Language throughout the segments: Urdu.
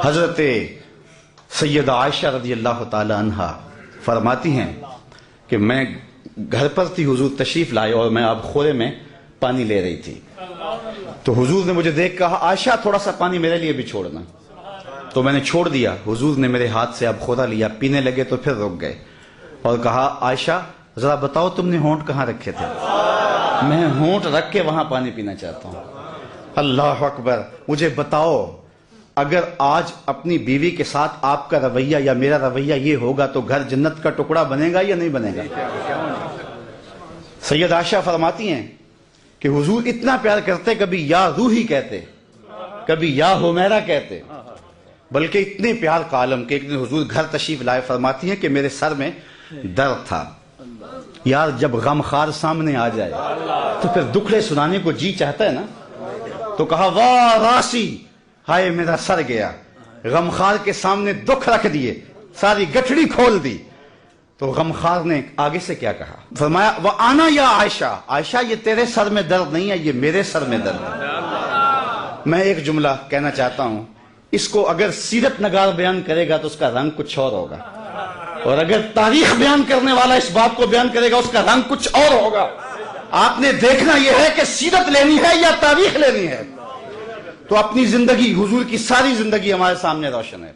حضرت سیدہ عائشہ رضی اللہ تعالی عنہا فرماتی ہیں کہ میں گھر پر تھی، حضور تشریف لائے اور میں آب خورے میں پانی لے رہی تھی، تو حضور نے مجھے دیکھ کہا عائشہ تھوڑا سا پانی میرے لیے بھی چھوڑنا، تو میں نے چھوڑ دیا۔ حضور نے میرے ہاتھ سے آب خورا لیا، پینے لگے تو پھر رک گئے اور کہا عائشہ ذرا بتاؤ تم نے ہونٹ کہاں رکھے تھے؟ میں ہونٹ رکھ کے وہاں پانی پینا چاہتا ہوں۔ اللہ اکبر، مجھے بتاؤ اگر آج اپنی بیوی کے ساتھ آپ کا رویہ یا میرا رویہ یہ ہوگا تو گھر جنت کا ٹکڑا بنے گا یا نہیں بنے گا؟ سید عائشہ فرماتی ہیں کہ حضور اتنا پیار کرتے، کبھی یا روحی کہتے، کبھی یا حمیرہ کہتے، بلکہ اتنے پیار کا عالم کہ ایک دن حضور گھر تشریف لائے، فرماتی ہیں کہ میرے سر میں درد تھا۔ یار جب غمخوار سامنے آ جائے تو پھر دکھڑے سنانے کو جی چاہتا ہے نا، تو کہا واہ راسی، ہائے میرا سر گیا، غمخوار کے سامنے دکھ رکھ دیے، ساری گٹھڑی کھول دی۔ تو غمخوار نے آگے سے کیا کہا؟ فرمایا وَأَنَا یا عائشہ، عائشہ یہ تیرے سر میں درد نہیں ہے، یہ میرے سر میں درد ہے۔ میں ایک جملہ کہنا چاہتا ہوں، اس کو اگر سیرت نگار بیان کرے گا تو اس کا رنگ کچھ اور ہوگا، اور اگر تاریخ بیان کرنے والا اس بات کو بیان کرے گا اس کا رنگ کچھ اور ہوگا۔ آپ نے دیکھنا یہ ہے کہ سیرت لینی ہے یا تاریخ لینی ہے۔ تو اپنی زندگی، حضور کی ساری زندگی ہمارے سامنے روشن ہے۔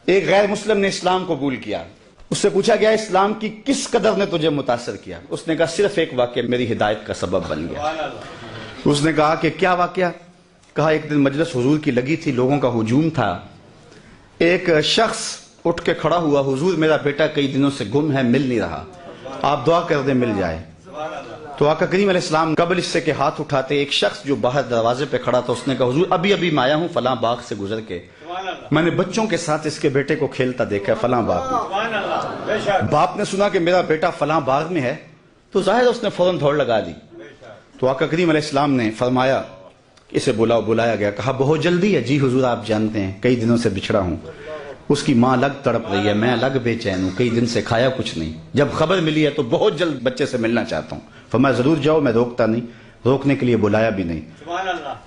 ایک غیر مسلم نے اسلام قبول کیا، اس سے پوچھا گیا اسلام کی کس قدر نے تجھے متاثر کیا؟ اس نے کہا صرف ایک واقعہ میری ہدایت کا سبب بن گیا۔ اس نے کہا کہ کیا واقعہ؟ کہا ایک دن مجلس حضور کی لگی تھی، لوگوں کا ہجوم تھا، ایک شخص اٹھ کے کھڑا ہوا، حضور میرا بیٹا کئی دنوں سے گم ہے، مل نہیں رہا، آپ دعا کر دیں مل جائے۔ تو آقا کریم علیہ السلام قبل اس سے کہ ہاتھ اٹھاتے، ایک شخص جو باہر دروازے پہ کھڑا تھا اس نے کہا حضور ابھی ابھی میں آیا ہوں فلاں باغ سے گزر کے، میں نے بچوں کے ساتھ اس کے بیٹے کو کھیلتا دیکھا فلاں باغ میں۔ باپ نے سنا کہ میرا بیٹا فلاں باغ میں ہے تو ظاہر اس نے فوراً دوڑ لگا دی۔ تو آقا کریم علیہ السلام نے فرمایا اسے بلایا گیا، کہا بہت جلدی ہے؟ جی حضور آپ جانتے ہیں کئی دنوں سے بچھڑا ہوں، اس کی ماں الگ تڑپ رہی ہے، میں الگ بے چین ہوں، کئی دن سے کھایا کچھ نہیں، جب خبر ملی ہے تو بہت جلد بچے سے ملنا چاہتا ہوں۔ فرمایا ضرور جاؤ، میں روکتا نہیں، روکنے کے لیے بلایا بھی نہیں،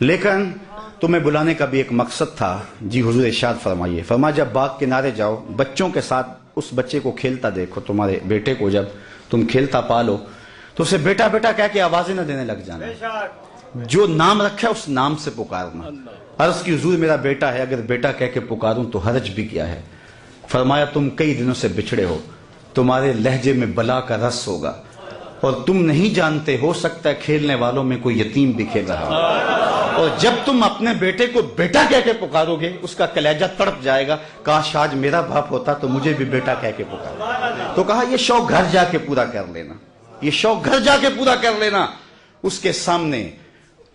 لیکن تمہیں بلانے کا بھی ایک مقصد تھا۔ جی حضور ارشاد فرمائیے۔ فرمایا جب باغ کنارے جاؤ، بچوں کے ساتھ اس بچے کو کھیلتا دیکھو، تمہارے بیٹے کو جب تم کھیلتا پالو تو اسے بیٹا بیٹا کہہ کے آوازیں نہ دینے لگ جانا، جو نام رکھا ہے اس نام سے پکارنا۔ عرض کی حضور میرا بیٹا ہے، اگر بیٹا کہہ کے پکاروں تو حرج بھی کیا ہے؟ فرمایا تم کئی دنوں سے بچھڑے ہو، تمہارے لہجے میں بلا کا رس ہوگا اور تم نہیں جانتے، ہو سکتا ہے کھیلنے والوں میں کوئی یتیم بھی کھیل رہا ہو، اور جب تم اپنے بیٹے کو بیٹا کہہ کے پکارو گے اس کا کلیجہ تڑپ جائے گا، کاش آج میرا باپ ہوتا تو مجھے بھی بیٹا کہہ کے پکارا۔ تو کہا یہ شوق گھر جا کے پورا کر لینا، یہ شوق گھر جا کے پورا کر لینا، اس کے سامنے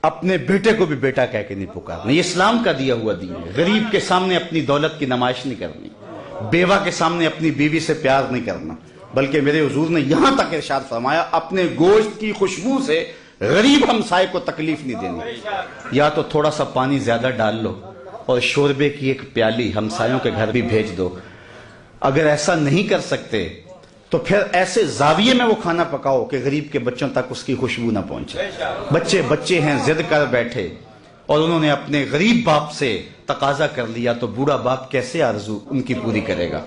اپنے بیٹے کو بھی بیٹا کہہ کے نہیں پکارنا۔ یہ اسلام کا دیا ہوا دین ہے۔ غریب کے سامنے اپنی دولت کی نمائش نہیں کرنی، بیوہ کے سامنے اپنی بیوی سے پیار نہیں کرنا، بلکہ میرے حضور نے یہاں تک ارشاد فرمایا اپنے گوشت کی خوشبو سے غریب ہمسائے کو تکلیف نہیں دینی، یا تو تھوڑا سا پانی زیادہ ڈال لو اور شوربے کی ایک پیالی ہمسایوں کے گھر بھی بھیج دو۔ اگر ایسا نہیں کر سکتے تو پھر ایسے زاویے میں وہ کھانا پکاؤ کہ غریب کے بچوں تک اس کی خوشبو نہ پہنچے۔ بچے ہیں ضد کر بیٹھے اور انہوں نے اپنے غریب باپ سے تقاضا کر لیا تو بوڑھا باپ کیسے آرزو ان کی پوری کرے گا؟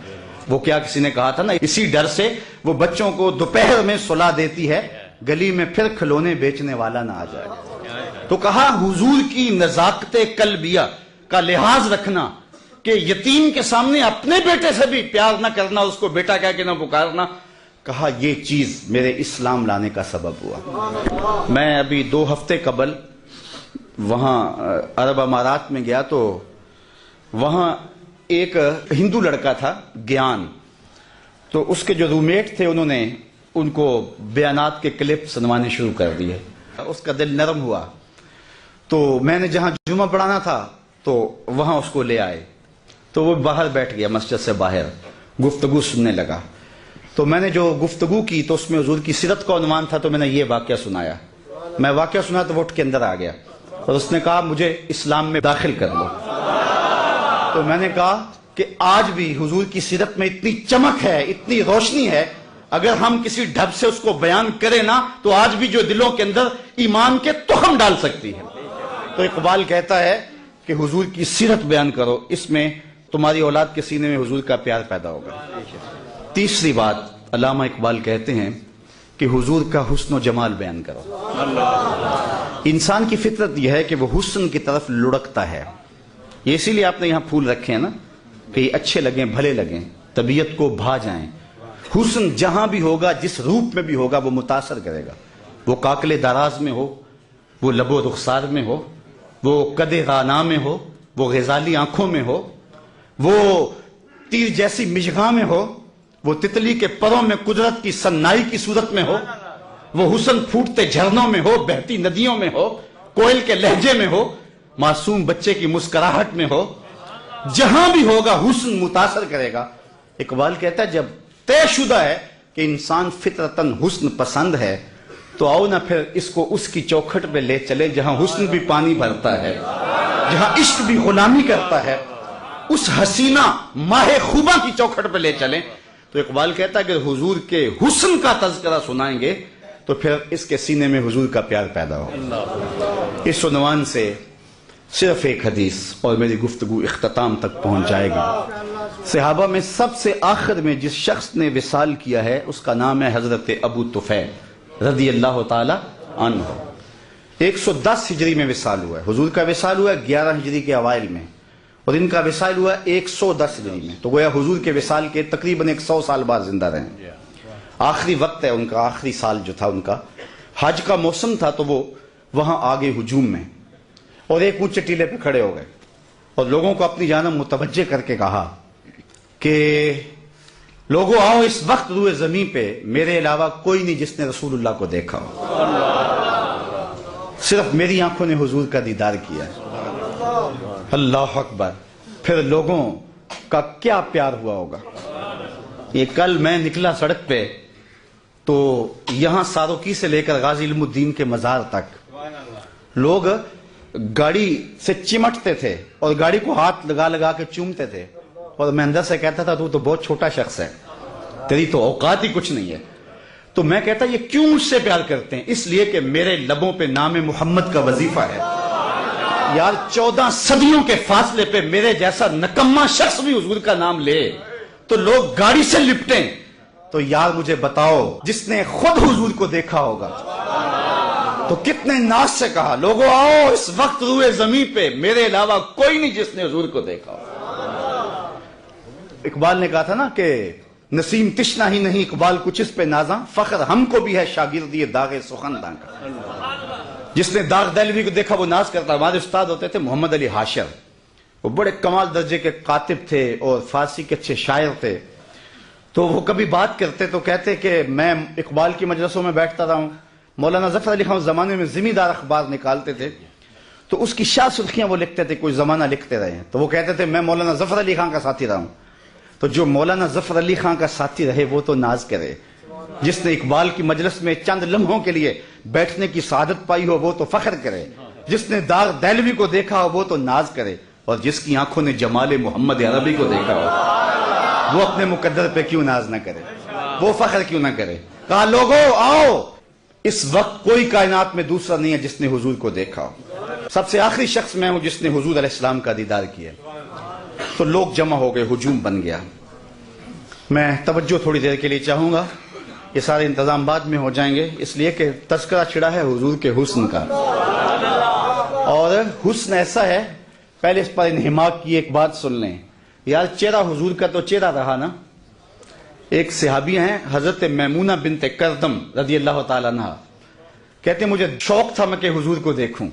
وہ کیا کسی نے کہا تھا نا، اسی ڈر سے وہ بچوں کو دوپہر میں سلا دیتی ہے گلی میں پھر کھلونے بیچنے والا نہ آ جائے۔ تو کہا حضور کی نزاکت قلبیہ کا لحاظ رکھنا کہ یتیم کے سامنے اپنے بیٹے سے بھی پیار نہ کرنا، اس کو بیٹا کہہ کے نہ پکارنا، کہا یہ چیز میرے اسلام لانے کا سبب ہوا۔ میں ابھی 2 ہفتے قبل وہاں عرب امارات میں گیا تو وہاں ایک ہندو لڑکا تھا گیان، تو اس کے جو رومیٹ تھے انہوں نے ان کو بیانات کے کلپ سنوانے شروع کر دیے۔ اس کا دل نرم ہوا تو میں نے جہاں جمعہ پڑھانا تھا تو وہاں اس کو لے آئے، تو وہ باہر بیٹھ گیا مسجد سے باہر، گفتگو سننے لگا۔ تو میں نے جو گفتگو کی تو اس میں حضور کی سیرت کا عنوان تھا، تو میں نے یہ واقعہ سنایا۔ میں واقعہ سنا تو وہ اٹھ کے اندر آ گیا اور اس نے کہا مجھے اسلام میں داخل کر لو۔ تو میں نے کہا کہ آج بھی حضور کی سیرت میں اتنی چمک ہے، اتنی روشنی ہے، اگر ہم کسی ڈھب سے اس کو بیان کریں نا تو آج بھی جو دلوں کے اندر ایمان کے تخم ڈال سکتی ہے۔ تو اقبال کہتا ہے کہ حضور کی سیرت بیان کرو، اس میں تمہاری اولاد کے سینے میں حضور کا پیار پیدا ہوگا۔ تیسری بات، علامہ اقبال کہتے ہیں کہ حضور کا حسن و جمال بیان کرو۔ انسان کی فطرت یہ ہے کہ وہ حسن کی طرف لڑکتا ہے، یہ اسی لیے آپ نے یہاں پھول رکھے ہیں نا، کہ یہ اچھے لگیں، بھلے لگیں، طبیعت کو بھا جائیں۔ حسن جہاں بھی ہوگا، جس روپ میں بھی ہوگا، وہ متاثر کرے گا، وہ کاکل دراز میں ہو، وہ لب و رخسار میں ہو، وہ قد رانا میں ہو، وہ غزالی آنکھوں میں ہو، وہ تیر جیسی مشغاں میں ہو، وہ تتلی کے پروں میں قدرت کی سنائی کی صورت میں ہو، وہ حسن پھوٹتے جھرنوں میں ہو، بہتی ندیوں میں ہو، کوئل کے لہجے میں ہو، معصوم بچے کی مسکراہٹ میں ہو، جہاں بھی ہوگا حسن متاثر کرے گا۔ اقبال کہتا ہے جب طے شدہ ہے کہ انسان فطرتاً حسن پسند ہے، تو آؤ نہ پھر اس کو اس کی چوکھٹ پہ لے چلے جہاں حسن بھی پانی بھرتا ہے، جہاں عشق بھی غلامی کرتا ہے، اس حسینہ ماہ خوبہ کی چوکھٹ پہ لے چلیں۔ تو اقبال کہتا ہے کہ حضور کے حسن کا تذکرہ سنائیں گے تو پھر اس کے سینے میں حضور کا پیار پیدا ہو۔ اس عنوان سے صرف ایک حدیث اور میری گفتگو اختتام تک پہنچ جائے گی۔ صحابہ میں سب سے آخر میں جس شخص نے وصال کیا ہے اس کا نام ہے حضرت ابو طفیل رضی اللہ تعالی عنہ۔ 110 ہجری میں وصال ہوا ہے، حضور کا وصال ہوا ہے 11 ہجری کے اوائل میں، اور ان کا وصال ہوا ہے 110 ہجری میں، تو گویا حضور کے وصال کے تقریباً 100 سال بعد زندہ رہے۔ آخری وقت ہے ان کا، آخری سال جو تھا ان کا، حج کا موسم تھا، تو وہ وہاں آگے ہجوم میں، اور ایک اونچے ٹیلے پہ کھڑے ہو گئے اور لوگوں کو اپنی جانب متوجہ کر کے کہا کہ لوگوں آؤ، اس وقت روئے زمین پہ میرے علاوہ کوئی نہیں جس نے رسول اللہ کو دیکھا ہو، صرف میری آنکھوں نے حضور کا دیدار کیا ہے۔ اللہ اکبر! پھر لوگوں کا کیا پیار ہوا ہوگا۔ یہ کل میں نکلا سڑک پہ تو یہاں ساروکی سے لے کر غازی علم الدین کے مزار تک لوگ گاڑی سے چمٹتے تھے اور گاڑی کو ہاتھ لگا لگا کے چومتے تھے، اور میں اندر سے کہتا تھا تو بہت چھوٹا شخص ہے، تیری تو اوقات ہی کچھ نہیں ہے۔ تو میں کہتا یہ کیوں مجھ سے پیار کرتے ہیں؟ اس لیے کہ میرے لبوں پہ نام محمد کا وظیفہ ہے۔ یار 14 صدیوں کے فاصلے پہ میرے جیسا نکما شخص بھی حضور کا نام لے تو لوگ گاڑی سے لپٹیں، تو یار مجھے بتاؤ جس نے خود حضور کو دیکھا ہوگا تو کتنے ناز سے کہا لوگوں آؤ، اس وقت روئے زمین پہ میرے علاوہ کوئی نہیں جس نے حضور کو دیکھا ہوگا۔ اقبال نے کہا تھا نا کہ نسیم تشنا ہی نہیں اقبال کچھ اس پہ نازاں، فخر ہم کو بھی ہے شاگردی داغ سخنداں کا۔ جس نے داغ دہلوی کو دیکھا وہ ناز کرتا۔ ہمارے استاد ہوتے تھے محمد علی حاشر، وہ بڑے کمال درجے کے کاتب تھے اور فارسی کے اچھے شاعر تھے، تو وہ کبھی بات کرتے تو کہتے کہ میں اقبال کی مجلسوں میں بیٹھتا رہا ہوں، مولانا ظفر علی خان اس زمانے میں ذمہ دار اخبار نکالتے تھے، تو اس کی شاہ سرخیاں وہ لکھتے تھے، کوئی زمانہ لکھتے رہے ہیں، تو وہ کہتے تھے میں مولانا ظفر علی خان کا ساتھی رہا ہوں۔ تو جو مولانا ظفر علی خان کا ساتھی رہے وہ تو ناز کرے، جس نے اقبال کی مجلس میں چند لمحوں کے لیے بیٹھنے کی سعادت پائی ہو وہ تو فخر کرے، جس نے داغ دہلوی کو دیکھا ہو وہ تو ناز کرے، اور جس کی آنکھوں نے جمال محمد عربی کو دیکھا ہو وہ اپنے مقدر پہ کیوں ناز نہ کرے، وہ فخر کیوں نہ کرے۔ کہا لوگوں آؤ، اس وقت کوئی کائنات میں دوسرا نہیں ہے جس نے حضور کو دیکھا ہو، سب سے آخری شخص میں ہوں جس نے حضور علیہ السلام کا دیدار کیا۔ تو لوگ جمع ہو گئے، ہجوم بن گیا۔ میں توجہ تھوڑی دیر کے لیے چاہوں گا، یہ سارے انتظام بعد میں ہو جائیں گے، اس لیے کہ تذکرہ چھڑا ہے حضور کے حسن کا، اور حسن ایسا ہے، پہلے اس پر انہماک کی ایک بات سن لیں یار، چہرہ حضور کا تو چہرہ رہا نا۔ ایک صحابی ہیں حضرت میمونہ بنت کردم رضی اللہ تعالیٰ عنہ، کہتے ہیں مجھے شوق تھا میں کہ حضور کو دیکھوں،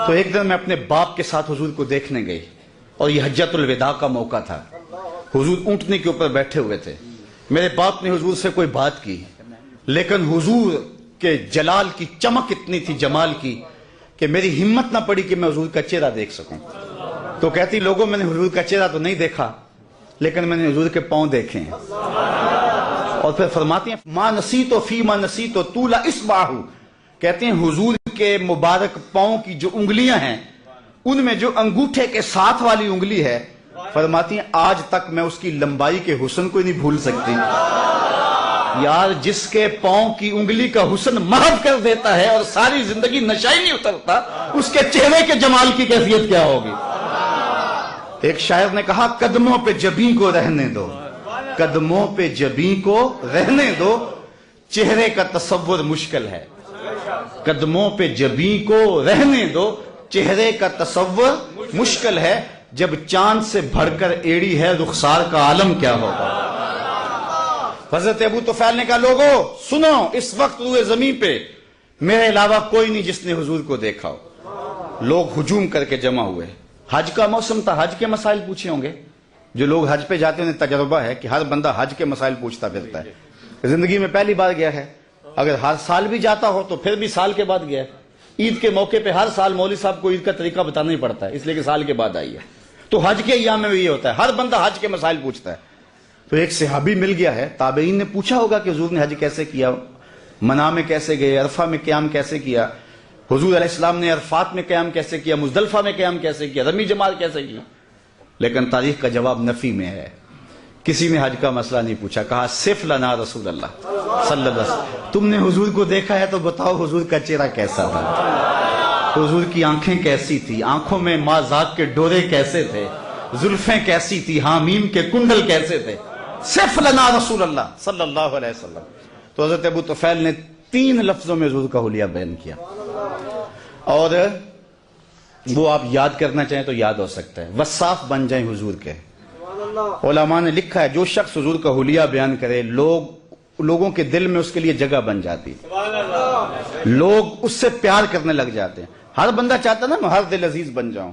تو ایک دن میں اپنے باپ کے ساتھ حضور کو دیکھنے گئی، اور یہ حجۃ الوداع کا موقع تھا، حضور اونٹنے کے اوپر بیٹھے ہوئے تھے، میرے باپ نے حضور سے کوئی بات کی، لیکن حضور کے جلال کی چمک اتنی تھی، جمال کی، کہ میری ہمت نہ پڑی کہ میں حضور کا چہرہ دیکھ سکوں۔ تو کہتی لوگوں میں نے حضور کا چہرہ تو نہیں دیکھا، لیکن میں نے حضور کے پاؤں دیکھے ہیں۔ اور پھر فرماتی ہیں ما نسیتو فی ما نسیتو طول اصبعہ، کہتے ہیں حضور کے مبارک پاؤں کی جو انگلیاں ہیں ان میں جو انگوٹھے کے ساتھ والی انگلی ہے، فرماتی ہیں آج تک میں اس کی لمبائی کے حسن کو نہیں بھول سکتی۔ یار جس کے پاؤں کی انگلی کا حسن محو کر دیتا ہے اور ساری زندگی نشہ ہی نہیں اترتا، اس کے چہرے کے جمال کی کیفیت کیا ہوگی؟ ایک شاعر نے کہا قدموں پہ جبیں کو رہنے دو، قدموں پہ جبیں کو رہنے دو، چہرے کا تصور مشکل ہے۔ قدموں پہ جبیں کو رہنے دو، چہرے کا تصور مشکل ہے، جب چاند سے بڑھ کر ایڑی ہے رخسار کا عالم کیا ہوگا؟ حضرت ابو طفیل نے کہا لوگو سنو، اس وقت روئے زمین پہ میرے علاوہ کوئی نہیں جس نے حضور کو دیکھا ہو۔ لوگ ہجوم کر کے جمع ہوئے، حج کا موسم تھا، حج کے مسائل پوچھے ہوں گے۔ جو لوگ حج پہ جاتے ہیں انہیں تجربہ ہے کہ ہر بندہ حج کے مسائل پوچھتا پھرتا ہے، زندگی میں پہلی بار گیا ہے، اگر ہر سال بھی جاتا ہو تو پھر بھی سال کے بعد گیا ہے۔ عید کے موقع پہ ہر سال مولوی صاحب کو عید کا طریقہ بتانا ہی پڑتا ہے، اس لیے کہ سال کے بعد آئی ہے۔ تو حج کے ایام میں بھی یہ ہوتا ہے، ہر بندہ حج کے مسائل پوچھتا ہے۔ تو ایک صحابی مل گیا ہے، تابعین نے پوچھا ہوگا کہ حضور نے حج کیسے کیا، منا میں کیسے گئے، عرفہ میں قیام کیسے کیا، حضور علیہ السلام نے عرفات میں قیام کیسے کیا، مزدلفہ میں قیام کیسے کیا، رمی جمال کیسے کیا۔ لیکن تاریخ کا جواب نفی میں ہے، کسی نے حج کا مسئلہ نہیں پوچھا، کہا صف لنا رسول اللہ صلی اللہ علیہ وسلم، تم نے حضور کو دیکھا ہے تو بتاؤ حضور کا چہرہ کیسا تھا، حضور کی آنکھیں کیسی تھی، آنکھوں میں مازاق کے ڈورے کیسے تھے، زلفیں کیسی تھی، حامیم کے کنڈل کیسے تھے، صف لنا رسول اللہ صلی اللہ علیہ وسلم۔ تو حضرت ابو طفیل نے 3 لفظوں میں حضور کا حلیہ بیان کیا، اور وہ آپ یاد کرنا چاہیں تو یاد ہو سکتا ہے، وصاف بن جائیں حضور کے۔ علماء نے لکھا ہے جو شخص حضور کا حلیہ بیان کرے لوگوں کے دل میں اس کے لیے جگہ بن جاتی، لوگ اس سے پیار کرنے لگ جاتے ہیں۔ ہر بندہ چاہتا نا میں ہر دل عزیز بن جاؤں۔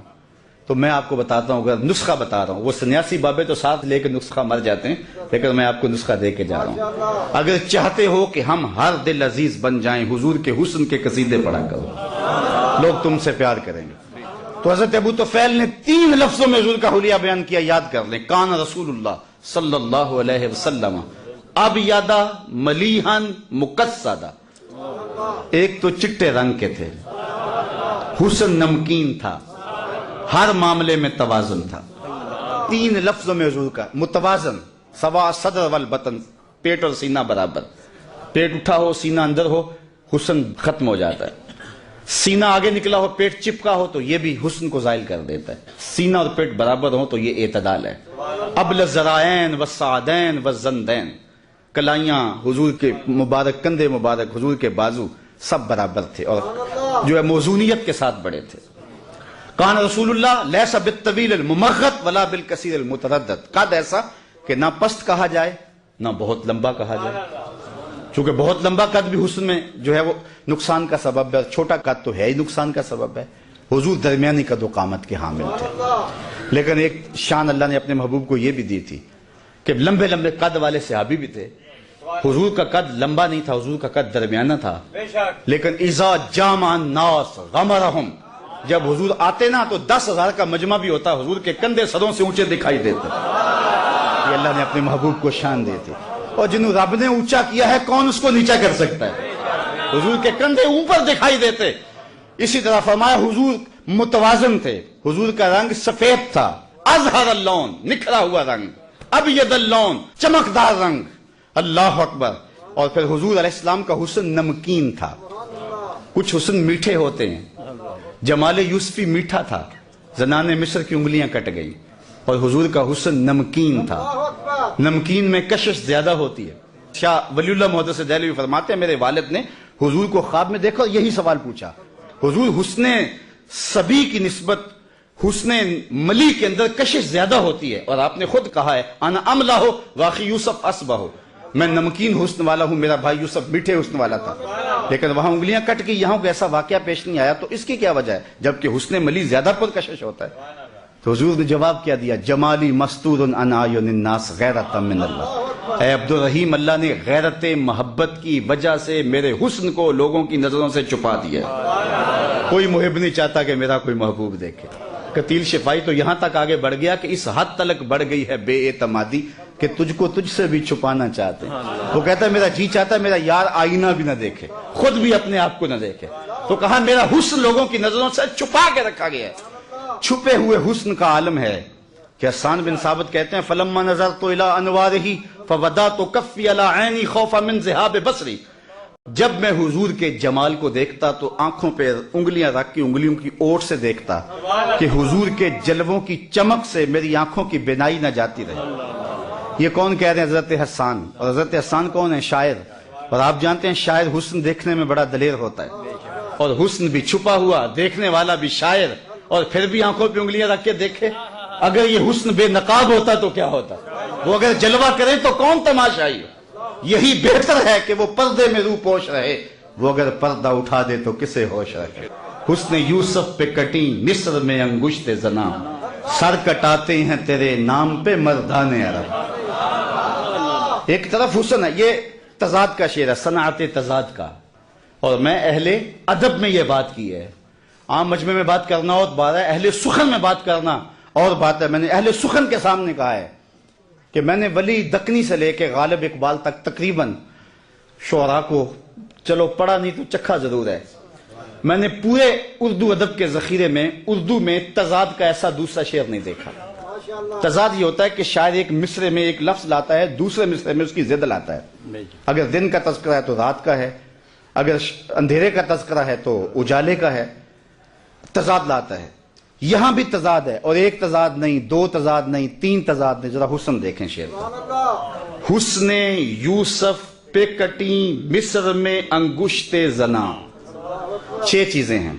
تو میں آپ کو بتاتا ہوں، اگر نسخہ بتا رہا ہوں، وہ سنیاسی بابے تو ساتھ لے کے نسخہ مر جاتے ہیں، لیکن میں آپ کو نسخہ دے کے جا رہا ہوں۔ اگر چاہتے ہو کہ ہم ہر دل عزیز بن جائیں، حضور کے حسن کے قصیدے پڑھا کرو، لوگ تم سے پیار کریں گے۔ تو حضرت ابو طفیل نے 3 لفظوں میں حضور کا حلیہ بیان کیا، یاد کر لیں۔ کان رسول اللہ صلی اللہ علیہ وسلم ابیض ملیحا مقصدا، ایک تو چٹے رنگ کے تھے، حسن نمکین تھا، ہر معاملے میں توازن تھا۔ 3 لفظوں میں حضور کا متوازن، سوا صدر والبطن، پیٹ اور سینہ برابر، پیٹ اٹھا ہو سینہ اندر ہو حسن ختم ہو جاتا ہے، سینہ آگے نکلا ہو پیٹ چپکا ہو تو یہ بھی حسن کو زائل کر دیتا ہے، سینہ اور پیٹ برابر ہو تو یہ اعتدال ہے۔ ابل الذرائین والسعدین والزندین، کلائیاں حضور کے مبارک، کندھے مبارک، حضور کے بازو سب برابر تھے اور جو ہے موزونیت کے ساتھ بڑے تھے۔ کان رسول اللہ لیس بالطویل الممغط ولا بالکثیر المتردد، قد ایسا کہ نہ پست کہا جائے نہ بہت لمبا کہا جائے، چونکہ بہت لمبا قد بھی حسن میں جو ہے وہ نقصان کا سبب ہے، چھوٹا قد تو ہے ہی نقصان کا سبب ہے۔ حضور درمیانی قد و قامت کے حامل تھے، لیکن ایک شان اللہ نے اپنے محبوب کو یہ بھی دی تھی کہ لمبے لمبے قد والے صحابی بھی تھے۔ حضور کا قد لمبا نہیں تھا، حضور کا قد درمیانہ تھا، لیکن اذا جامع الناس غمرہم، جب حضور آتے نا تو 10,000 کا مجمع بھی ہوتا، حضور کے کندھے سروں سے اونچے دکھائی دیتے۔ یہ اللہ نے اپنے محبوب کو شان دی تھی، اور جنہوں رب نے اونچا کیا ہے کون اس کو نیچا کر سکتا ہے؟ حضور کے کندھے اوپر دکھائی دیتے۔ اسی طرح فرمایا حضور متوازن تھے، حضور کا رنگ سفید تھا، ازہر اللون، نکھرا ہوا رنگ، ابیض اللون، چمکدار رنگ، اللہ اکبر۔ اور پھر حضور علیہ السلام کا حسن نمکین تھا، کچھ حسن میٹھے ہوتے ہیں، جمال یوسفی میٹھا تھا، زنان مصر کی انگلیاں کٹ گئی، اور حضور کا حسن نمکین تھا، نمکین میں کشش زیادہ ہوتی ہے۔ شاہ ولی اللہ محدث دہلوی فرماتے ہیں میرے والد نے حضور کو خواب میں دیکھا اور یہی سوال پوچھا، حضور حسن صبی کی نسبت حسن ملی کے اندر کشش زیادہ ہوتی ہے، اور آپ نے خود کہا ہے انا املا ہو واقعی یوسف اسبہ ہو، میں نمکین حسن والا ہوں، میرا بھائی یوسف میٹھے حسن والا تھا، لیکن وہاں انگلیاں کٹ گئی، یہاں کوئی ایسا واقعہ پیش نہیں آیا، تو اس کی کیا وجہ ہے جبکہ حسن ملی زیادہ پرکشش ہوتا ہے؟ تو حضور نے جواب کیا دیا، جمالی مستور عن اعین الناس غیرۃ من اللہ، اے عبد الرحیم، اللہ نے غیرت محبت کی وجہ سے میرے حسن کو لوگوں کی نظروں سے چھپا دیا۔ کوئی محب نہیں چاہتا کہ میرا کوئی محبوب دیکھے۔ قتیل شفائی تو یہاں تک آگے بڑھ گیا کہ اس حد تلک بڑھ گئی ہے بے اعتمادی کہ تجھ کو تجھ سے بھی چھپانا چاہتے ہیں۔ وہ کہتا ہے میرا جی چاہتا ہے میرا یار آئینہ بھی نہ دیکھے، خود بھی اپنے آپ کو نہ دیکھے، تو کہا میرا حسن لوگوں کی نظروں سے چھپا کے رکھا گیا ہے۔ چھپے ہوئے حسن کا عالم ہے، کہ حسان بن ثابت کہتے ہیں فلما نظرت الی انوارہ فودعت کفی علی عینی خوفا من ذہاب بصری، جب میں حضور کے جمال کو دیکھتا تو آنکھوں پہ انگلیاں رکھ کے انگلیوں کی اوٹ سے دیکھتا کہ حضور کے جلووں کی چمک سے میری آنکھوں کی بینائی نہ جاتی رہے۔ یہ کون کہہ رہے ہیں؟ حضرت حسان۔ اور حضرت حسان کون ہے؟ شاعر۔ اور آپ جانتے ہیں شاعر حسن دیکھنے میں بڑا دلیر ہوتا ہے، اور حسن بھی چھپا ہوا، دیکھنے والا بھی شاعر، اور پھر بھی آنکھوں پہ انگلیاں رکھ کے دیکھے۔ اگر یہ حسن بے نقاب ہوتا تو کیا ہوتا؟ وہ اگر جلوہ کریں تو کون تماشائی؟ یہی بہتر ہے کہ وہ پردے میں روح پوش رہے، وہ اگر پردہ اٹھا دے تو کسے ہوش رکھے۔ حسن یوسف پہ کٹی مصر میں انگشت زنا، سر کٹاتے ہیں تیرے نام پہ مردان عرب۔ ایک طرف حسن ہے، یہ تضاد کا شعر ہے، صنعت تضاد کا، اور میں اہل ادب میں یہ بات کی ہے۔ عام مجمع میں بات کرنا اور بات ہے، اہل سخن میں بات کرنا اور بات ہے۔ میں نے اہل سخن کے سامنے کہا ہے کہ میں نے ولی دکنی سے لے کے غالب اقبال تک تقریباً شعراء کو چلو پڑھا نہیں تو چکھا ضرور ہے۔ میں نے پورے اردو ادب کے ذخیرے میں اردو میں تضاد کا ایسا دوسرا شعر نہیں دیکھا۔ تضاد یہ ہوتا ہے کہ شاعر ایک مصرے میں ایک لفظ لاتا ہے، دوسرے مصرے میں اس کی ضد لاتا ہے۔ اگر دن کا تذکرہ ہے تو رات کا ہے، اگر اندھیرے کا تذکرہ ہے تو اجالے کا ہے، تضاد لاتا ہے۔ یہاں بھی تضاد ہے، اور ایک تضاد نہیں، دو تضاد نہیں، تین تضاد نہیں۔ ذرا حسن دیکھیں شعر کا۔ حسن یوسف پہ کٹی مصر میں انگشت زنا، 6 چیزیں ہیں۔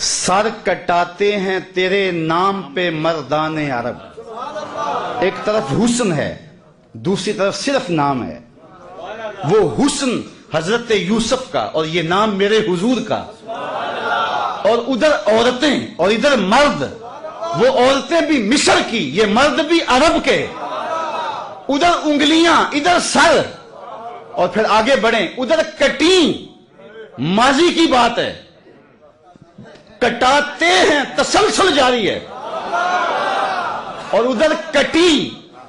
سر کٹاتے ہیں تیرے نام پہ مردان عرب۔ ایک طرف حسن ہے، دوسری طرف صرف نام ہے۔ وہ حسن حضرت یوسف کا اور یہ نام میرے حضور کا، اور ادھر عورتیں اور ادھر مرد، وہ عورتیں بھی مصر کی، یہ مرد بھی عرب کے، ادھر انگلیاں ادھر سر، اور پھر آگے بڑھیں، ادھر کٹیں ماضی کی بات ہے، کٹاتے ہیں تسلسل جاری ہے، اور ادھر کٹیں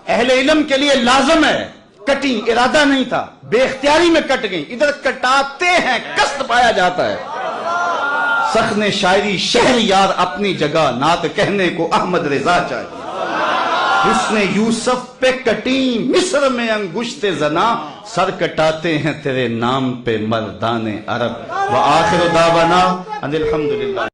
اہل علم کے لیے لازم ہے، کٹیں ارادہ نہیں تھا، بے اختیاری میں کٹ گئی، ادھر کٹاتے ہیں قصد پایا جاتا ہے۔ سخن شاعری شہر یار اپنی جگہ، نعت کہنے کو احمد رضا چاہیے۔ حسن یوسف پہ کٹی مصر میں انگشت زنا، سر کٹاتے ہیں تیرے نام پہ مردان عرب۔ وآخر دعوانا ان الحمدللہ۔